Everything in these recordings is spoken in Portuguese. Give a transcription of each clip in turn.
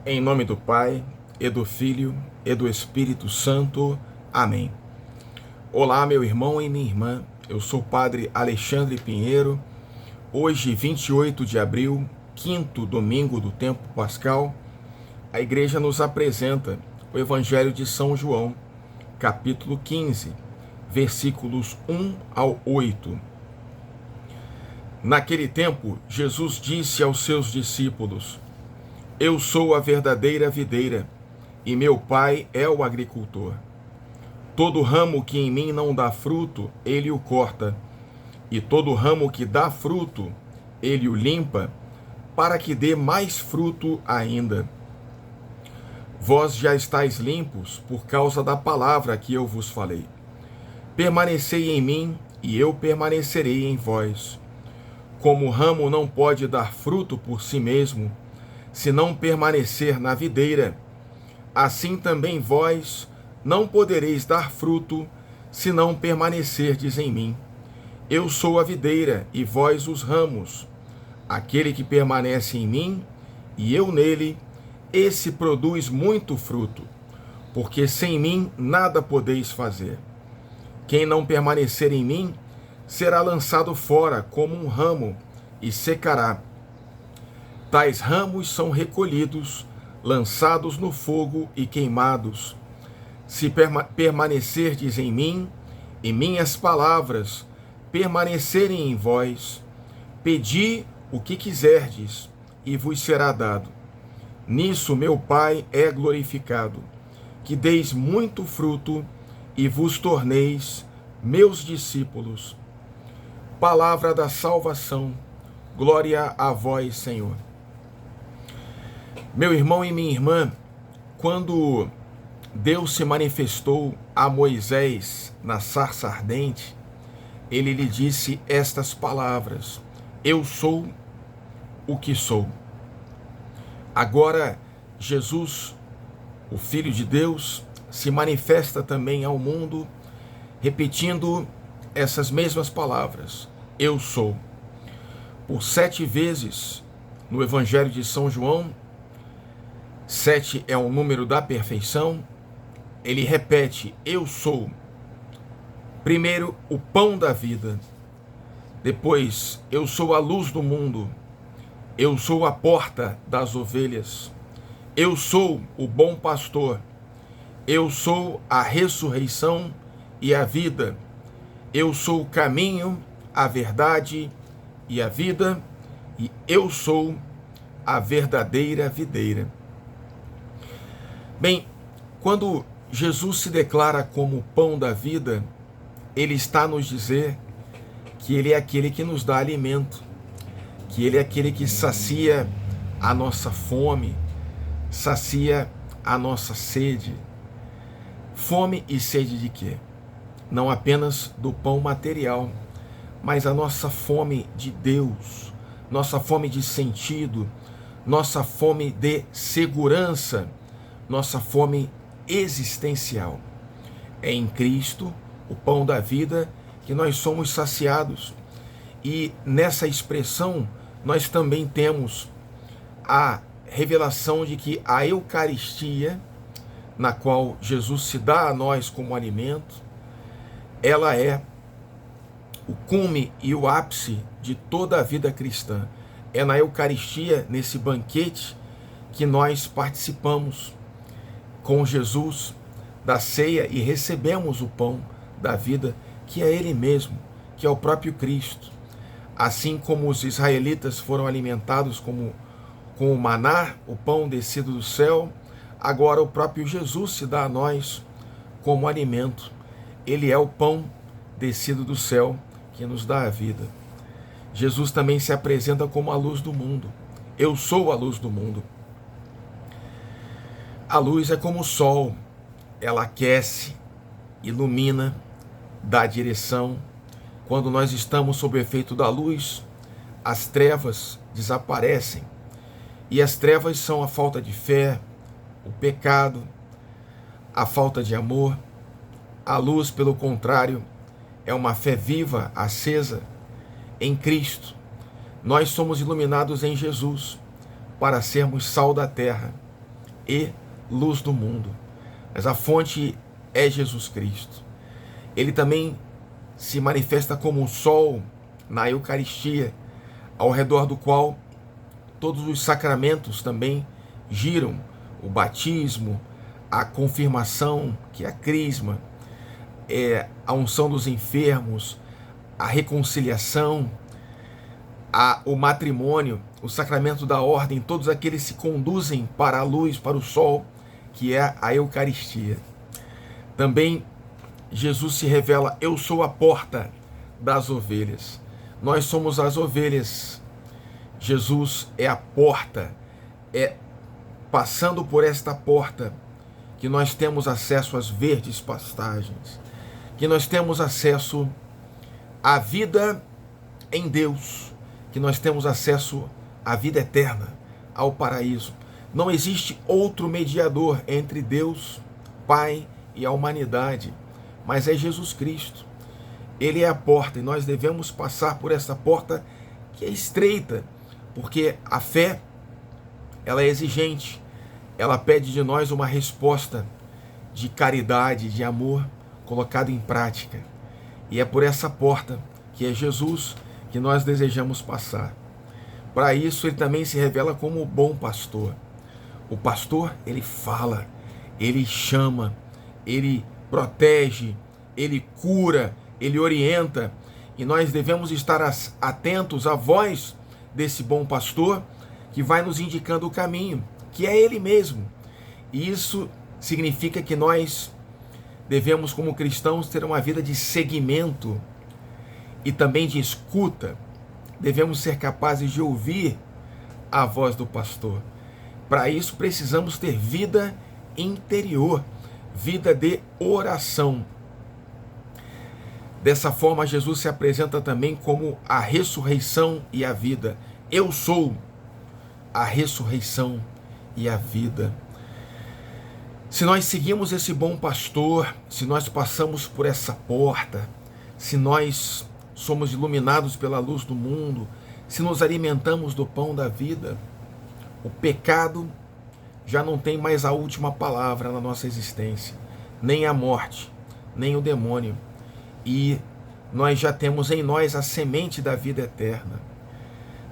Em nome do Pai, e do Filho, e do Espírito Santo. Amém. Olá, meu irmão e minha irmã. Eu sou o Padre Alexandre Pinheiro. Hoje, 28 de abril, quinto domingo do tempo pascal, a Igreja nos apresenta o Evangelho de São João, capítulo 15, versículos 1 ao 8. Naquele tempo, Jesus disse aos seus discípulos: Eu sou a verdadeira videira, e meu Pai é o agricultor. Todo ramo que em mim não dá fruto, ele o corta, e todo ramo que dá fruto, ele o limpa, para que dê mais fruto ainda. Vós já estáis limpos por causa da palavra que eu vos falei. Permanecei em mim, e eu permanecerei em vós. Como o ramo não pode dar fruto por si mesmo, se não permanecer na videira, assim também vós não podereis dar fruto, se não permanecerdes em mim. Eu sou a videira, e vós os ramos. Aquele que permanece em mim, e eu nele, esse produz muito fruto, porque sem mim nada podeis fazer. Quem não permanecer em mim, será lançado fora como um ramo, e secará. Tais ramos são recolhidos, lançados no fogo e queimados. Se permanecerdes em mim, e minhas palavras permanecerem em vós, pedi o que quiserdes, e vos será dado. Nisso meu Pai é glorificado, que deis muito fruto, e vos torneis meus discípulos. Palavra da salvação, glória a vós, Senhor. Meu irmão e minha irmã, quando Deus se manifestou a Moisés na sarça ardente, ele lhe disse estas palavras: Eu sou o que sou. Agora, Jesus, o Filho de Deus, se manifesta também ao mundo, repetindo essas mesmas palavras: Eu sou. Por 7 vezes no Evangelho de São João, 7 é o número da perfeição, ele repete: Eu sou. Primeiro, o pão da vida. Depois, eu sou a luz do mundo. Eu sou a porta das ovelhas. Eu sou o bom pastor. Eu sou a ressurreição e a vida. Eu sou o caminho, a verdade e a vida. E eu sou a verdadeira videira. Bem, quando Jesus se declara como o pão da vida, ele está a nos dizer que ele é aquele que nos dá alimento, que ele é aquele que sacia a nossa fome, sacia a nossa sede. Fome e sede de quê? Não apenas do pão material, mas a nossa fome de Deus, nossa fome de sentido, nossa fome de segurança, nossa fome existencial. É em Cristo, o pão da vida, que nós somos saciados. E nessa expressão, nós também temos a revelação de que a Eucaristia, na qual Jesus se dá a nós como alimento, ela é o cume e o ápice de toda a vida cristã. É na Eucaristia, nesse banquete, que nós participamos com Jesus da ceia e recebemos o pão da vida, que é Ele mesmo, que é o próprio Cristo. Assim como os israelitas foram alimentados com o maná, o pão descido do céu, agora o próprio Jesus se dá a nós como alimento. Ele é o pão descido do céu que nos dá a vida. Jesus também se apresenta como a luz do mundo. Eu sou a luz do mundo. A luz é como o sol, ela aquece, ilumina, dá direção. Quando nós estamos sob o efeito da luz, as trevas desaparecem. E as trevas são a falta de fé, o pecado, a falta de amor. A luz, pelo contrário, é uma fé viva, acesa em Cristo. Nós somos iluminados em Jesus para sermos sal da terra. e luz do mundo. Mas a fonte é Jesus Cristo. Ele também se manifesta como um sol na Eucaristia, ao redor do qual todos os sacramentos também giram: o batismo, a confirmação, que é a crisma, a unção dos enfermos, a reconciliação, o matrimônio, o sacramento da ordem, todos aqueles se conduzem para a luz, para o sol, que é a Eucaristia. Também Jesus se revela: eu sou a porta das ovelhas. Nós somos as ovelhas. Jesus é a porta. É passando por esta porta que nós temos acesso às verdes pastagens, que nós temos acesso à vida em Deus, que nós temos acesso à vida eterna, ao paraíso. Não existe outro mediador entre Deus, Pai, e a humanidade, mas é Jesus Cristo. Ele é a porta e nós devemos passar por essa porta que é estreita, porque a fé, ela é exigente, ela pede de nós uma resposta de caridade, de amor, colocado em prática. E é por essa porta, que é Jesus, que nós desejamos passar. Para isso, ele também se revela como o bom pastor. O pastor, ele fala, ele chama, ele protege, ele cura, ele orienta. E nós devemos estar atentos à voz desse bom pastor, que vai nos indicando o caminho, que é ele mesmo. E isso significa que nós devemos, como cristãos, ter uma vida de seguimento e também de escuta. Devemos ser capazes de ouvir a voz do pastor. Para isso, precisamos ter vida interior, vida de oração. Dessa forma, Jesus se apresenta também como a ressurreição e a vida. Eu sou a ressurreição e a vida. Se nós seguimos esse bom pastor, se nós passamos por essa porta, se nós somos iluminados pela luz do mundo, se nos alimentamos do pão da vida, o pecado já não tem mais a última palavra na nossa existência, nem a morte, nem o demônio. E nós já temos em nós a semente da vida eterna.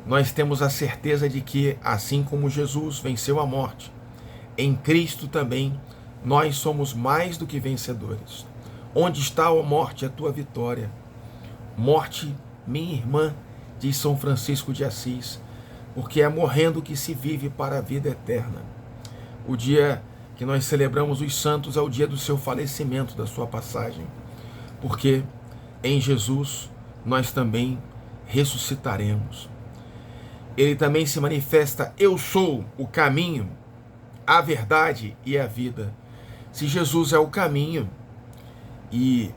Nós temos a certeza de que, assim como Jesus venceu a morte, em Cristo também nós somos mais do que vencedores. Onde está, ó morte, a tua vitória? Morte, minha irmã, diz São Francisco de Assis, porque é morrendo que se vive para a vida eterna. O dia que nós celebramos os santos é o dia do seu falecimento, da sua passagem, porque em Jesus nós também ressuscitaremos. Ele também se manifesta: eu sou o caminho, a verdade e a vida. Se Jesus é o caminho e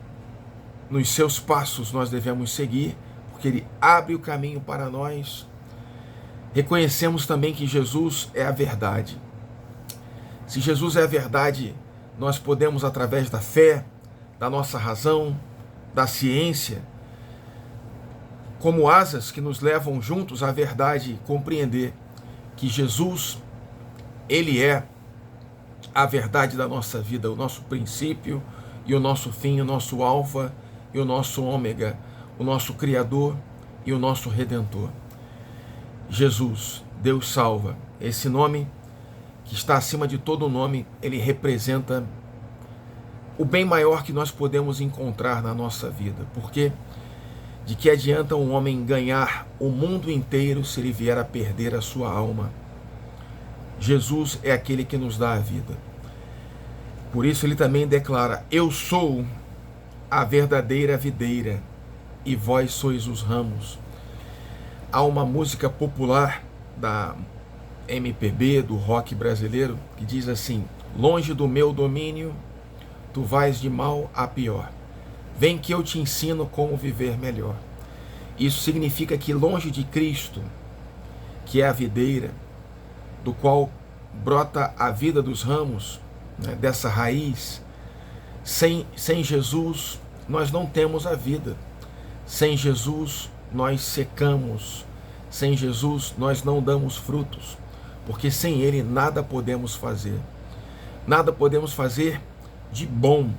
nos seus passos nós devemos seguir, porque ele abre o caminho para nós, reconhecemos também que Jesus é a verdade. Se Jesus é a verdade, nós podemos, através da fé, da nossa razão, da ciência, como asas que nos levam juntos à verdade, compreender que Jesus, ele é a verdade da nossa vida, o nosso princípio e o nosso fim, o nosso alfa e o nosso ômega, o nosso Criador e o nosso Redentor. Jesus, Deus salva. Esse nome que está acima de todo nome, ele representa o bem maior que nós podemos encontrar na nossa vida. Porque de que adianta um homem ganhar o mundo inteiro se ele vier a perder a sua alma? Jesus é aquele que nos dá a vida. Por isso ele também declara: eu sou a verdadeira videira e vós sois os ramos. Há uma música popular da MPB, do rock brasileiro, que diz assim: longe do meu domínio, tu vais de mal a pior. Vem que eu te ensino como viver melhor. Isso significa que longe de Cristo, que é a videira, do qual brota a vida dos ramos, né, dessa raiz, sem Jesus nós não temos a vida. Sem Jesus nós secamos. Sem Jesus nós não damos frutos. porque sem Ele nada podemos fazer. Nada podemos fazer de bom,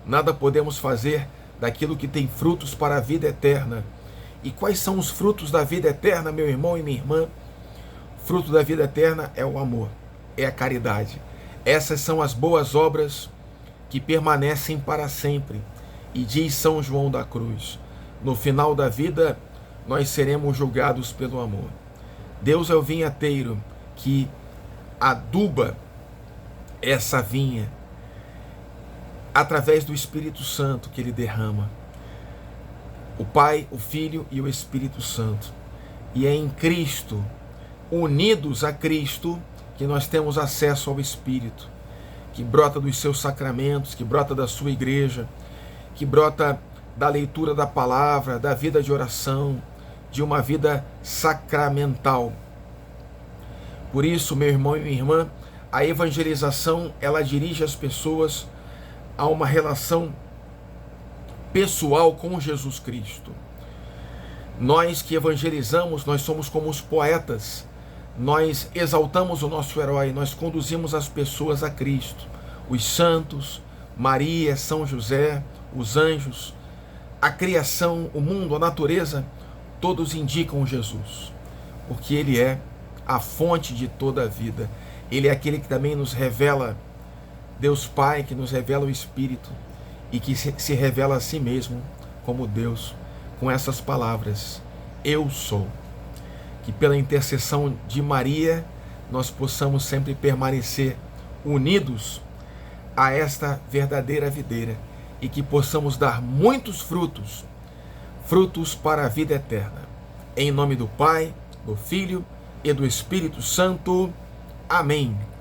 nada podemos fazer daquilo que tem frutos para a vida eterna. E quais são os frutos da vida eterna, meu irmão e minha irmã? Fruto da vida eterna é o amor, é a caridade. Essas são as boas obras que permanecem para sempre. E diz São João da Cruz, no final da vida nós seremos julgados pelo amor. Deus é o vinhateiro que aduba essa vinha através do Espírito Santo que Ele derrama. O Pai, o Filho e o Espírito Santo. E é em Cristo, unidos a Cristo, que nós temos acesso ao Espírito, que brota dos seus sacramentos, que brota da sua igreja, que brota da leitura da palavra, da vida de oração, de uma vida sacramental. Por isso, meu irmão e minha irmã, a evangelização, ela dirige as pessoas a uma relação pessoal com Jesus Cristo. Nós que evangelizamos, nós somos como os poetas. Nós exaltamos o nosso herói, nós conduzimos as pessoas a Cristo. Os santos, Maria, São José, os anjos, a criação, o mundo, a natureza, todos indicam Jesus, porque Ele é a fonte de toda a vida. Ele é aquele que também nos revela, Deus Pai, que nos revela o Espírito e que se revela a si mesmo como Deus, com essas palavras: eu sou. Que pela intercessão de Maria nós possamos sempre permanecer unidos a esta verdadeira videira e que possamos dar muitos frutos, frutos para a vida eterna. Em nome do Pai, do Filho e do Espírito Santo. Amém.